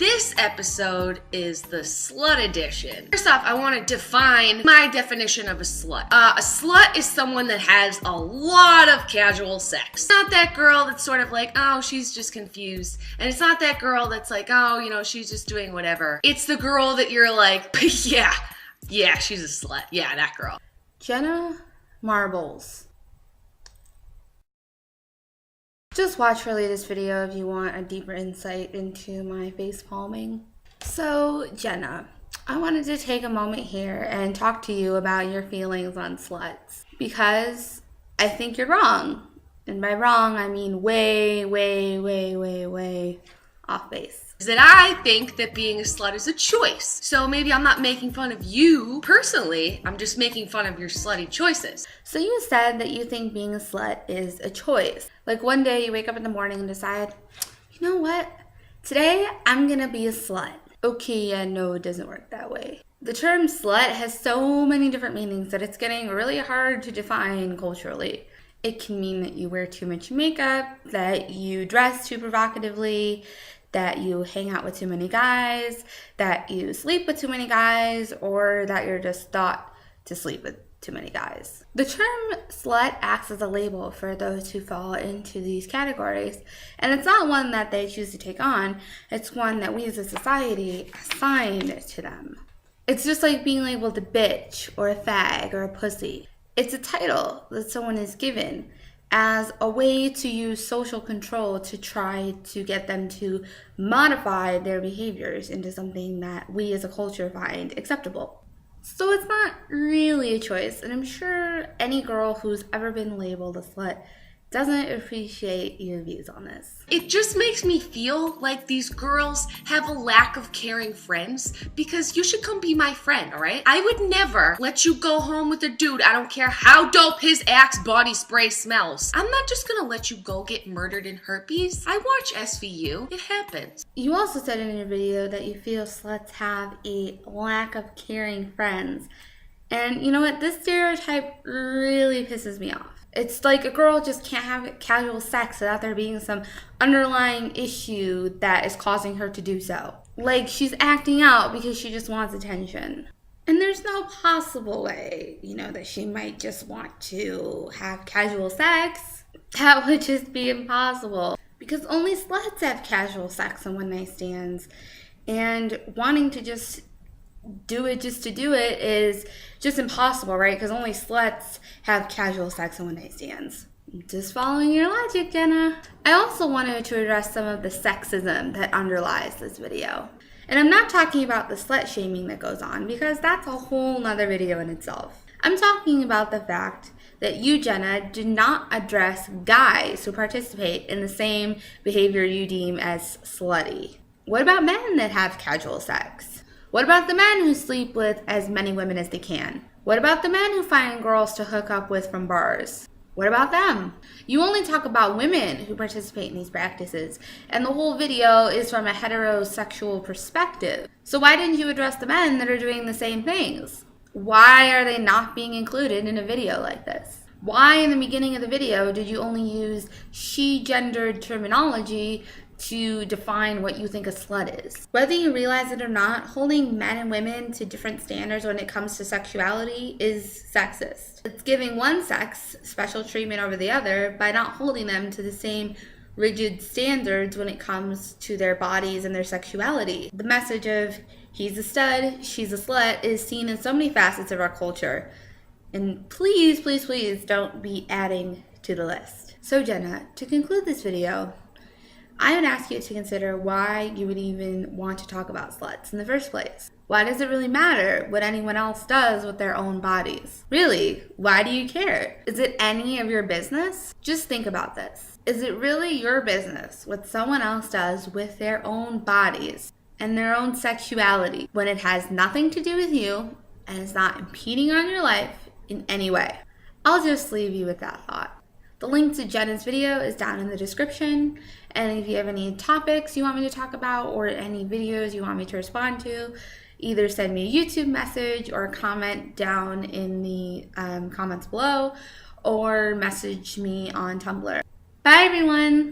This episode is the slut edition. First off, I want to define my definition of a slut. A slut is someone that has a lot of casual sex. It's not that girl that's sort of like, oh, she's just confused. And it's not that girl that's like, oh, you know, she's just doing whatever. It's the girl that you're like, yeah, she's a slut. Yeah, that girl. Jenna Marbles. Just watch her latest video if you want a deeper insight into my face palming. So, Jenna, I wanted to take a moment here and talk to you about your feelings on sluts. Because I think you're wrong. And by wrong, I mean way off base. That I think that being a slut is a choice. So maybe I'm not making fun of you personally, I'm just making fun of your slutty choices. So you said that you think being a slut is a choice. Like one day you wake up in the morning and decide, you know what? Today I'm gonna be a slut. Okay, yeah, no, it doesn't work that way. The term slut has so many different meanings that it's getting really hard to define culturally. It can mean that you wear too much makeup, that you dress too provocatively, that you hang out with too many guys, that you sleep with too many guys, or that you're just thought to sleep with too many guys. The term slut acts as a label for those who fall into these categories, and it's not one that they choose to take on, it's one that we as a society assigned to them. It's just like being labeled a bitch, or a fag, or a pussy. It's a title that someone is given as a way to use social control to try to get them to modify their behaviors into something that we as a culture find acceptable. So it's not really a choice, and I'm sure any girl who's ever been labeled a slut doesn't appreciate your views on this. It just makes me feel like these girls have a lack of caring friends, because you should come be my friend, all right? I would never let you go home with a dude. I don't care how dope his Axe body spray smells. I'm not just gonna let you go get murdered in herpes. I watch SVU. It happens. You also said in your video that you feel sluts have a lack of caring friends. And you know what? This stereotype really pisses me off. It's like a girl just can't have casual sex without there being some underlying issue that is causing her to do so. Like she's acting out because she just wants attention. And there's no possible way, that she might just want to have casual sex. That would just be impossible. Because only sluts have casual sex and one-night stands. And wanting to just do it just to do it is just impossible, right? Because only sluts have casual sex and one-night stands. Just following your logic, Jenna. I also wanted to address some of the sexism that underlies this video. And I'm not talking about the slut-shaming that goes on, because that's a whole nother video in itself. I'm talking about the fact that you, Jenna, do not address guys who participate in the same behavior you deem as slutty. What about men that have casual sex? What about the men who sleep with as many women as they can? What about the men who find girls to hook up with from bars? What about them? You only talk about women who participate in these practices, and the whole video is from a heterosexual perspective. So why didn't you address the men that are doing the same things? Why are they not being included in a video like this? Why in the beginning of the video did you only use she-gendered terminology to define what you think a slut is? Whether you realize it or not, holding men and women to different standards when it comes to sexuality is sexist. It's giving one sex special treatment over the other by not holding them to the same rigid standards when it comes to their bodies and their sexuality. The message of he's a stud, she's a slut is seen in so many facets of our culture. And please don't be adding to the list. So Jenna, to conclude this video, I would ask you to consider why you would even want to talk about sluts in the first place. Why does it really matter what anyone else does with their own bodies? Really, why do you care? Is it any of your business? Just think about this. Is it really your business what someone else does with their own bodies and their own sexuality when it has nothing to do with you and is not impeding on your life in any way? I'll just leave you with that thought. The link to Jenna's video is down in the description, and if you have any topics you want me to talk about or any videos you want me to respond to, either send me a YouTube message or a comment down in the comments below, or message me on Tumblr. Bye everyone!